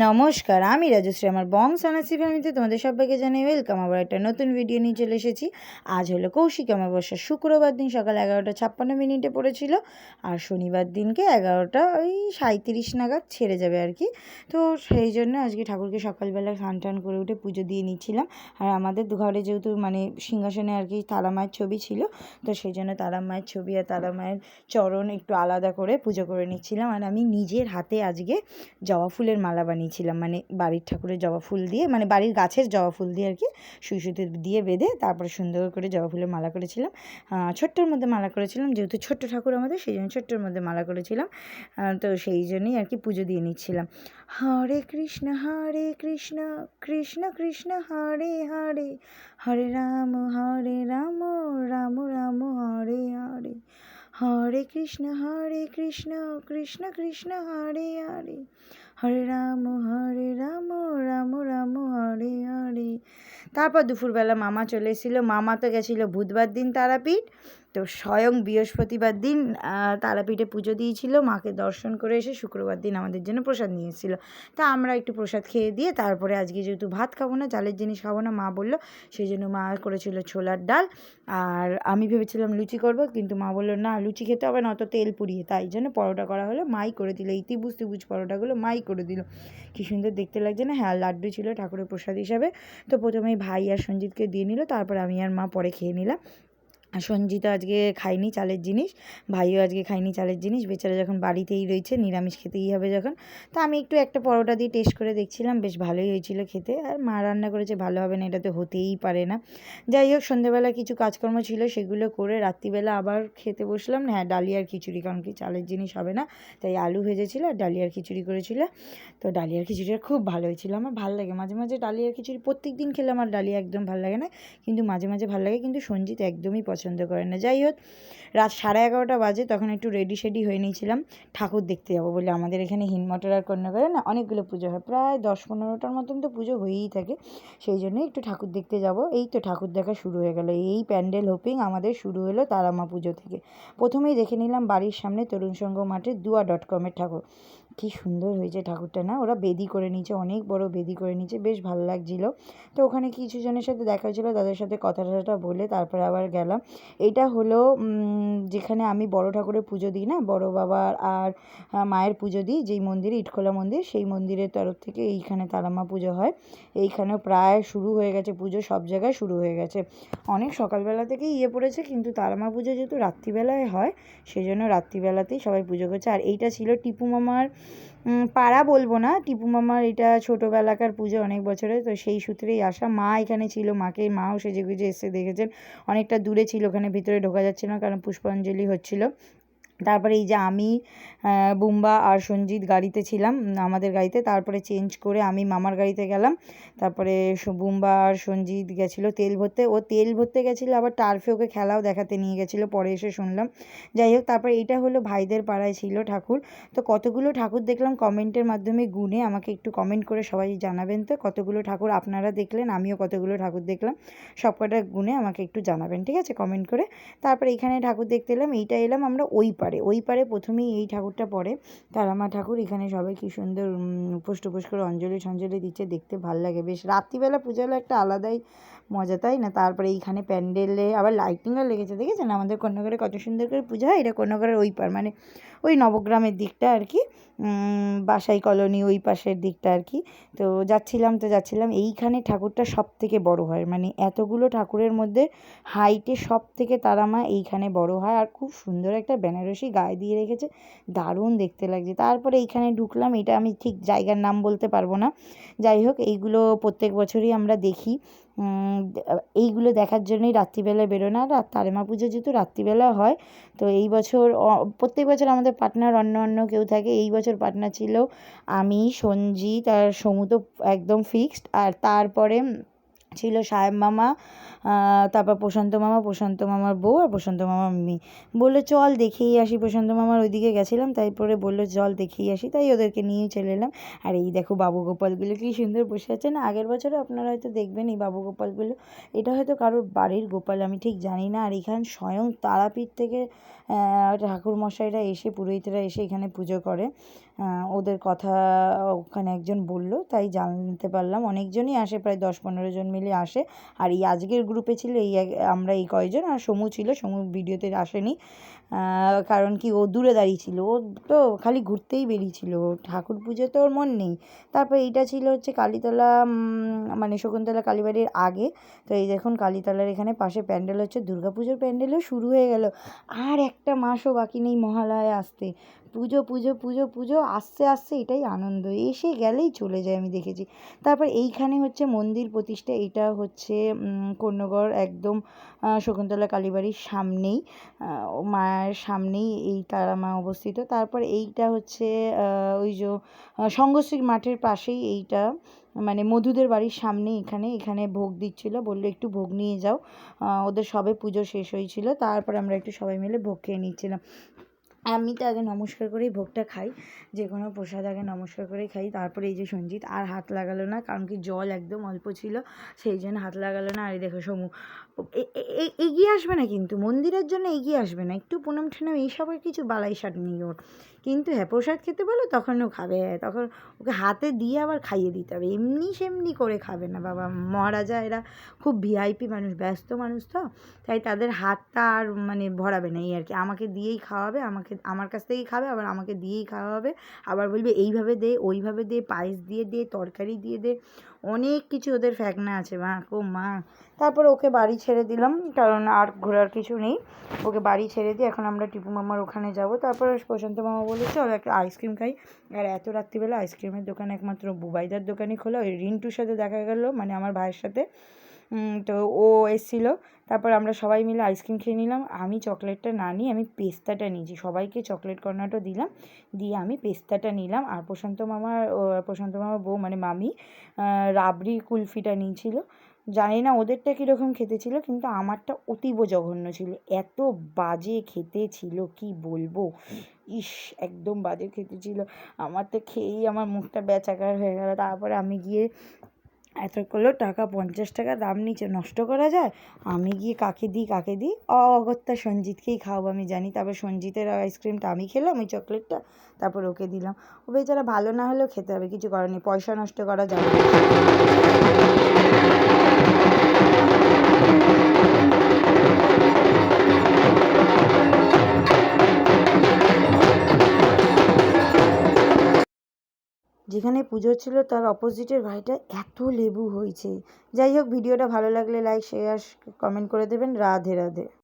নমস্কার, আমি রাজশ্রী। আমার বং সনাসি ফ্যামিলিতে তোমাদের সবাইকে জানাই ওয়েলকাম। আবার একটা নতুন ভিডিও নিয়ে চলে এসেছি। আজ হলো কৌশিক অমাবস্যা, শুক্রবার দিন সকাল 11:56 পড়েছিল। আর শনিবার দিনকে 11:37 নাগাদ ছেড়ে যাবে আর কি। তো সেই জন্য আজকে ঠাকুরকে সকালবেলা স্নান করে উঠে পুজো দিয়ে নিচ্ছিলাম। আর আমাদের ঘরে যেহেতু সিংহাসনে আর কি তারা মায়ের ছবি ছিল, তো সেই জন্য তারা মায়ের ছবি আর তারা মায়ের চরণ একটু আলাদা করে পুজো করে নিচ্ছিলাম। আর আমি নিজের হাতে আজকে জবা ফুলের মালা বানিয়েছিলাম, বাড়ির ঠাকুরের জবা ফুল দিয়ে, বাড়ির গাছের জবা ফুল দিয়ে আর কি সুই সুতো দিয়ে বেঁধে তারপরে সুন্দর করে জবা ফুলের মালা করেছিলাম। ছোট্টর মধ্যে মালা করেছিলাম, যেহেতু ছোট্ট ঠাকুর আমাদের, সেই জন্য ছোট্টর মধ্যে মালা করেছিলাম। তো সেই জন্যই আর কি পুজো দিয়ে নিচ্ছিলাম। হরে কৃষ্ণ কৃষ্ণ কৃষ্ণ হরে হরে, হরে রাম রাম রাম হরে হরে, হরে কৃষ্ণ কৃষ্ণ কৃষ্ণ হরে হরে, হরে রাম রাম রাম হরে হরে। তারপর দুপুরবেলা মামা চলে এসেছিলো। মামা তো গেছিলো বুধবার দিন তারাপীঠ, তো স্বয়ং বৃহস্পতিবার দিন তারাপীঠে পুজো দিয়েছিল। মাকে দর্শন করে এসে শুক্রবার দিন আমাদের জন্য প্রসাদ নিয়ে এসেছিলো। তা আমরা একটু প্রসাদ খেয়ে দিয়ে তারপরে আজকে যেহেতু ভাত খাবো না, চালের জিনিস খাবো না, মা বললো, সেই জন্য মা করেছিল ছোলার ডাল। আর আমি ভেবেছিলাম লুচি করব, কিন্তু মা বললো না, লুচি খেতে হবে না, অত তেল পুড়িয়ে, তাই জন্য পরোটা করা হলো। মাই করে দিল এই ত্রিভুজ পরোটাগুলো, মাই করে দিল। কী সুন্দর দেখতে লাগছে না? হ্যাঁ, লাড্ডু ছিল ঠাকুরের প্রসাদ হিসাবে। তো প্রথমেই ভাই আর সঞ্জিতকে দিয়ে নিল, তারপর আমি আর মা পরে খেয়ে নিলাম। সঞ্জিতা আজকে খাইনি চালের জিনিস, ভাইও আজকে খাইনি চালের জিনিস, বেচারা যখন বাড়িতেই রয়েছে, নিরামিষ খেতেই হবে যখন। তা আমি একটু একটা পরোটা দিয়ে টেস্ট করে দেখছিলাম, বেশ ভালোই হয়েছিল খেতে। আর মা রান্না করেছে, ভালো হবে না এটা তো হতেই পারে না। যাই হোক, সন্ধ্যেবেলা কিছু কাজকর্ম ছিল, সেগুলো করে রাত্রিবেলা আবার খেতে বসলাম। হ্যাঁ, ডালিয়ার খিচুড়ি, কারণ কি চালের জিনিস হবে না, তাই আলু ভেজেছিল আর ডালিয়ার খিচুড়ি করেছিল। তো ডালিয়ার খিচুড়িটা খুব ভালো হয়েছিল। আমার ভালো লাগে মাঝে মাঝে ডালিয়ার খিচুড়ি, প্রত্যেক দিন খেলে আমার ডালিয়া একদম ভালো লাগে না, কিন্তু মাঝে মাঝে ভালো লাগে। কিন্তু সঞ্জিত একদমই পছন্দ করে না। যাই হোক, রাত 11:30 বাজে, তখন একটু রেডি হয়ে নিয়েছিলাম ঠাকুর দেখতে যাবো বলে। আমাদের এখানে হিন্দমটর আর কন্যাগড়ে না অনেকগুলো পুজো হয়, প্রায় 10-15টার মতন তো পুজো হয়েই থাকে। সেই জন্যই একটু ঠাকুর দেখতে যাব। এই তো ঠাকুর দেখা শুরু হয়ে গেল। এই প্যান্ডেল হোপিং আমাদের শুরু হলো তারামা পুজো থেকে। প্রথমেই দেখে নিলাম বাড়ির সামনে তরুণ সংঘ মাঠে দুয়া.com-এর ঠাকুর। কী সুন্দর হয়েছে ঠাকুরটা না, ওরা বেদি করে নিয়েছে, অনেক বড় বেদি করে নিয়েছে, বেশ ভালো লাগছিল। তো ওখানে কিছু জনের সাথে দেখা হয়েছিলো, তাদের সাথে কথা বলে তারপরে আবার গেলাম। এটা হলো যেখানে আমি বড় ঠাকুরের পুজো দিই না, বড় বাবার আর মায়ের পুজো দিই, যেই মন্দিরে, ইটখোলা মন্দির, সেই মন্দিরের তরফ থেকে এইখানে তারামা পুজো হয়। এইখানেও প্রায় শুরু হয়ে গেছে পুজো, সব জায়গায় শুরু হয়ে গেছে, অনেক সকালবেলা থেকেই পড়েছে। কিন্তু তারামা পুজো যেহেতু রাত্রিবেলায় হয়, সেই জন্য রাত্রিবেলাতেই সবাই পুজো করছে। আর এইটা ছিল টিপু মামার পাড়া, বলবো না, টিপু মামার এটা ছোটোবেলাকার পুজো, অনেক বছরের, তো সেই সূত্রেই আসা। মা এখানে ছিল, মাও সেজে গুজে এসে দেখেছেন। অনেকটা দূরে ছিল, ওখানে ভিতরে ঢোকা যাচ্ছে না, কারণ পুষ্পাঞ্জলি হচ্ছিল। তারপরে এই যে আমি, বুম্বা আর সঞ্জিত গাড়িতে ছিলাম, আমাদের গাড়িতে। তারপরে চেঞ্জ করে আমি মামার গাড়িতে গেলাম। তারপরে বুম্বা আর সঞ্জিত গেছিলো তেল ভরতে। ও তেল ভরতে গেছিলো, আবার টার্ফে ওকে খেলাও দেখাতে নিয়ে গেছিলো, পরে এসে শুনলাম। যাই হোক, তারপরে এটা হলো ভাইদের পাড়ায় ছিল ঠাকুর। তো কতগুলো ঠাকুর দেখলাম কমেন্টের মাধ্যমে গুনে আমাকে একটু কমেন্ট করে সবাই জানাবেন তো কতগুলো ঠাকুর আপনারা দেখলেন, আমিও কতগুলো ঠাকুর দেখলাম, সব কটা গুনে আমাকে একটু জানাবেন, ঠিক আছে, কমেন্ট করে। তারপরে এইখানে ঠাকুর দেখতে এলাম। এইটা এলাম আমরা ওই পারে প্রথমেই এই ঠাকুরটা পড়ে, তারামা ঠাকুর। এখানে সবাই কী সুন্দর উপোস টুপোস করে অঞ্জলি দিচ্ছে, দেখতে ভাল লাগে বেশ। রাত্রিবেলা পুজো হলো একটা আলাদাই মজা, তাই না? তারপরে এইখানে প্যান্ডেলে আবার লাইটিংও লেগেছে, দেখেছেন আমাদের কন্যাগড়ে কত সুন্দর করে পুজো হয়। এটা কন্যাগড়ের ওই পার, ওই নবগ্রামের দিকটা আর কি, বাসাই কলোনি ওই পাশের দিকটা আর কি। তো যাচ্ছিলাম এইখানে ঠাকুরটা সব থেকে বড় হয়, এতগুলো ঠাকুরের মধ্যে হাইটে সব থেকে তারামা এইখানে বড় হয়। আর খুব সুন্দর একটা বেনারসি গায়ে দিয়ে রেখেছে, দারুণ দেখতে লাগছে। তারপরে এইখানে ঢুকলাম, এটা আমি ঠিক জায়গার নাম বলতে পারবো না। যাই হোক, এইগুলো প্রত্যেক বছরই আমরা দেখি, এইগুলো দেখার জন্যই রাত্রিবেলায় বেরোনো। আর তারামা পুজো যেহেতু রাত্রিবেলা হয়, তো এই বছর, প্রত্যেক বছর আমাদের পার্টনার অন্য কেউ থাকে। এই বছর পার্টনার ছিল আমি, সঞ্জিত আর সমু, তো একদম ফিক্সড। আর তারপরে ছিল সাহেব মামা, তারপর প্রশান্ত মামার বউ আর প্রশান্ত মামার মেয়ে। বললো চল দেখেই আসি, প্রশান্ত মামার ওইদিকে গেছিলাম, তারপরে বললো চল দেখেই আসি, তাই ওদেরকে নিয়েই চলে এলাম। আর এই দেখো বাবু গোপালগুলো কী সুন্দর বসে আছে না। আগের বছরে আপনারা হয়তো দেখবেন এই বাবু গোপালগুলো, এটা হয়তো কারোর বাড়ির গোপাল, আমি ঠিক জানি না। আর এখানে স্বয়ং তারাপীঠ থেকে ঠাকুরমশাইরা এসে, পুরোহিতরা এসে এখানে পুজো করে। ওদের কথা ওখানে একজন বলল, তাই জানতে পারলাম। অনেকজনই আসে, প্রায় 10-15 জন মিলে আসে। আর এই আজকের গ্রুপে ছিল আমরা এই কয়জন, আর সমু ছিল। সমু ভিডিওতে আসেনি, কারণ কি ও দূরে দাঁড়িয়ে ছিল, ও তো খালি ঘুরতেই বেরিয়েছিল, ঠাকুর পুজো তো ওর মন নেই। তারপর এইটা ছিল হচ্ছে কালীতলা, মানে শকুন্তলা কালীবাড়ির আগে। তো এই দেখুন কালীতলার এখানে পাশে প্যান্ডেল হচ্ছে, দুর্গাপুজোর প্যান্ডেলও শুরু হয়ে গেল। আর একটা মাসও বাকি নেই মহালয়া আসতে। পুজো পুজো পুজো পুজো আসতে আসতে এটাই আনন্দ, এসে গেলেই চলে যায়, আমি দেখেছি। তারপর এইখানে হচ্ছে মন্দির প্রতিষ্ঠা, এটা হচ্ছে কন্যগড়, একদম শকুন্তলা কালীবাড়ির সামনেই, মায়ের সামনেই এই তারা মা অবস্থিত। তারপর এইটা হচ্ছে ওই যে সঙ্গশ্রী মাঠের পাশেই এইটা, মানে মধুদের বাড়ির সামনে। এখানে ভোগ দিচ্ছিল, বললো একটু ভোগ নিয়ে যাও। ওদের সবে পুজো শেষ হয়েছিল, তারপর আমরা একটু সবাই মিলে ভোগ খেয়ে নিচ্ছিলাম। আমি তো আগে নমস্কার করেই ভোগটা খাই, যে কোনো প্রসাদ আগে নমস্কার করেই খাই। তারপরে এই যে সঞ্জিত আর হাত লাগালো না, কারণ কি জল একদম অল্প ছিল, সেই জন্য হাত লাগালো না। আর এই দেখো সমু এগিয়ে আসবে না, কিন্তু মন্দিরের জন্য এগিয়ে আসবে না, একটু পুনম ঠুনম এইসবের কিছু বালাই শাট নেই ওর। কিন্তু হ্যাঁ, প্রসাদ খেতে বলো তখন ও খাবে, হ্যাঁ তখন ওকে হাতে দিয়ে আবার খাইয়ে দিতে হবে, এমনি সেমনি করে খাবে না। বাবা মহারাজা এরা খুব ভিআইপি মানুষ, ব্যস্ত মানুষ, তো তাই তাদের হাতটা আর মানে ভরাবে না, এই আর কি। আমাকে দিয়েই খাওয়াবে, আমার কাছ থেকেই খাবে, আবার আমাকে দিয়েই খাওয়াবে, আবার বলবে এইভাবে দে ওইভাবে দে, পায়েস দিয়ে দে, তরকারি দিয়ে দে, অনেক কিছু ওদের ফ্যাকনা আছে, মা ও মা। তারপর ওকে বাড়ি ছেড়ে দিলাম, কারণ আর ঘোরার কিছু নেই। ওকে বাড়ি ছেড়ে দিয়ে এখন আমরা টিপু মামার ওখানে যাব। তারপর প্রশান্ত মামা বলে চল একটা আইসক্রিম খাই। আর এত রাত্রিবেলা আইসক্রিমের দোকান একমাত্র বুবাইদার দোকানই খোলা। ওই রিন্টুর সাথে দেখা গেল, মানে আমার ভাইয়ের সাথে। তো ও এসেছিলো, তারপর আমরা সবাই মিলে আইসক্রিম খেয়ে নিলাম। আমি চকলেটটা না নিয়ে আমি পেস্তাটা নিয়েছি, সবাইকে চকলেট কর্নারটা দিলাম, দিয়ে আমি পেস্তাটা নিলাম। আর প্রশান্ত মামার বউ মানে মামি রাবড়ি কুলফিটা নিয়েছিল। জানি না ওদেরটা কীরকম খেতে ছিল, কিন্তু আমারটা অতীব জঘন্য ছিল, এত বাজে খেতে ছিল কি বলবো, ইস একদম বাজে খেতে ছিল। আমার তো খেয়েই আমার মুখটা বেচাকার হয়ে গেল। তারপরে আমি গিয়ে এতগুলো টাকা, 50 টাকা দাম নিচে, নষ্ট করা যায়? আমি গিয়ে কাকে দিই অগত্যা সঞ্জিতকেই খাওয়াবো, আমি জানি। তারপর সঞ্জিতের আইসক্রিমটা আমি খেলাম, ওই চকলেটটা, তারপর ওকে দিলাম। ও বেচারা ভালো না হলেও খেতে হবে, কিছু করার নেই, পয়সা নষ্ট করা যাবে না। যেখানে পুজো ছিল তার অপোজিটের ভাইটা এত লেবু হয়েছে। যাই হোক, ভিডিওটা ভালো লাগলে লাইক শেয়ার কমেন্ট করে দেবেন। রাধে রাধে।